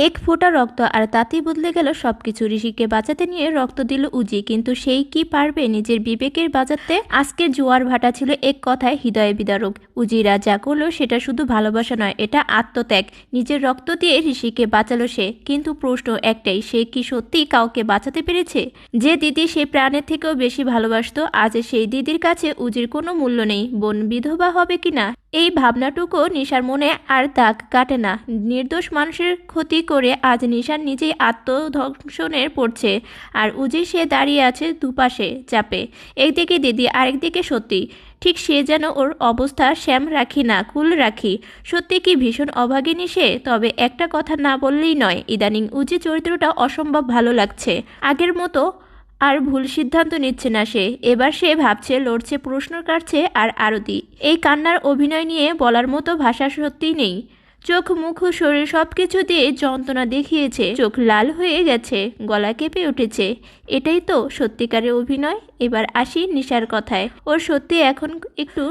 এক ফোঁটা রক্ত আর তাতেই বদলে গেল সবকিছু। ঋষিকে বাঁচাতে নিয়ে রক্ত দিল উজি, কিন্তু সেই কি পারবে নিজের বিবেকের বাঁচাতে? আজকের জোয়ার ভাটা ছিল এক কথায় হৃদয় বিদারক। উজিরা যা করলো সেটা শুধু ভালোবাসা নয়, এটা আত্মত্যাগ। নিজের রক্ত দিয়ে ঋষিকে বাঁচালো সে, কিন্তু প্রশ্ন একটাই, সে কি সত্যি কাউকে বাঁচাতে পেরেছে? যে দিদি সে প্রাণের থেকেও বেশি ভালোবাসতো, আজ সেই দিদির কাছে উজির কোনো মূল্য নেই। বোন বিধবা হবে কিনা এই ভাবনাটুকু নিশার মনে আর দাগ কাটে না। নির্দোষ মানুষের ক্ষতি করে আজ নিশার নিজেই আত্মধ্বংসনের পড়ছে, আর উজি সে দাঁড়িয়ে আছে দুপাশে চাপে, একদিকে দিদি আরেকদিকে সত্যি। ঠিক সে যেন ওর অবস্থা শ্যাম রাখি না কুল রাখি। সত্যি কি ভীষণ অভাগিনী সে? তবে একটা কথা না বললেই নয়, ইদানিং উজি চরিত্রটা অসম্ভব ভালো লাগছে। আগের মতো আর ভুল সিদ্ধান্ত নিচ্ছে না সে। এবার সে ভাবছে, লড়ছে, প্রশ্ন কাটছে আর আরতি। এই কান্নার অভিনয় নিয়ে বলার মতো ভাষা সত্যিই নেই। চোখ মুখ শরীর সবকিছু দিয়ে যন্ত্রণা দেখিয়েছে, চোখ লাল হয়ে গেছে, গলা কেঁপে উঠেছে। এটাই তো সত্যিকারের অভিনয়। এবার আসি নিশার কথায়। ওর সত্যি এখন একটু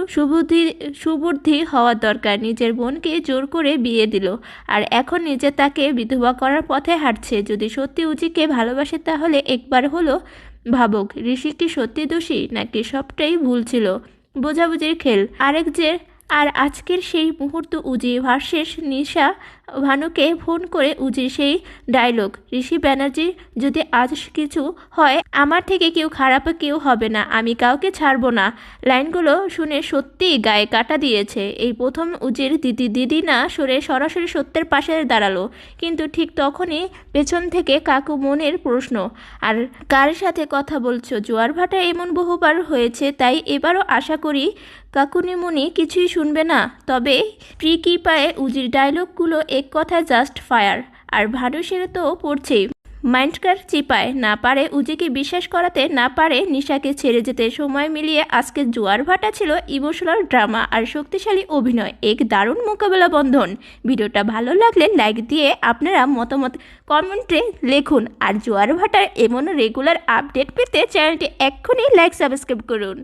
সুবুদ্ধি হওয়ার দরকার। নিজের বোনকে জোর করে বিয়ে দিল, আর এখন নিজে তাকে বিধবা করার পথে হাঁটছে। যদি সত্যি উজিকে ভালোবাসে তাহলে একবার হলো ভাবুক, ঋষি কি সত্যি দোষী, নাকি সবটাই ভুল ছিল, বোঝাবুঝির খেল। আর আজকের সেই মুহূর্ত উজি ভার্সেস নিশা। ভানুকে ফোন করে উজির সেই ডায়লগ, ঋষি ব্যানার্জি যদি আজ কিছু হয় আমার থেকে কেউ খারাপ কেউ হবে না, আমি কাউকে ছাড়বো না। লাইনগুলো শুনে সত্যিই গায়ে কাটা দিয়েছে। এই প্রথম উজির দিদি না সরে সরাসরি সত্যের পাশে দাঁড়ালো। কিন্তু ঠিক তখনই পেছন থেকে কাকু মনের প্রশ্ন, আর কার সাথে কথা বলছো? জোয়ার ভাটা এমন বহুবার হয়েছে, তাই এবারও আশা করি কাকুনিমুনি কিছুই শুনবে না। তবে প্রিকি পায়ে উজির ডায়লগগুলো এক কথায় জাস্ট ফায়ার। আর ভানুষের তো পড়ছেই, মাইন্ডকার চিপায় না পারে উজিকে বিশ্বাস করাতে, না পারে নিশাকে ছেড়ে যেতে। সময় মিলিয়ে আজকে জোয়ার ভাটা ছিল ইমোশনাল ড্রামা আর শক্তিশালী অভিনয়, এক দারুণ মোকাবেলা বন্ধন। ভিডিওটা ভালো লাগলে লাইক দিয়ে আপনারা মতামত কমেন্টে লিখুন, আর জোয়ার ভাটার এমন রেগুলার আপডেট পেতে চ্যানেলটি এক্ষুনি লাইক সাবস্ক্রাইব করুন।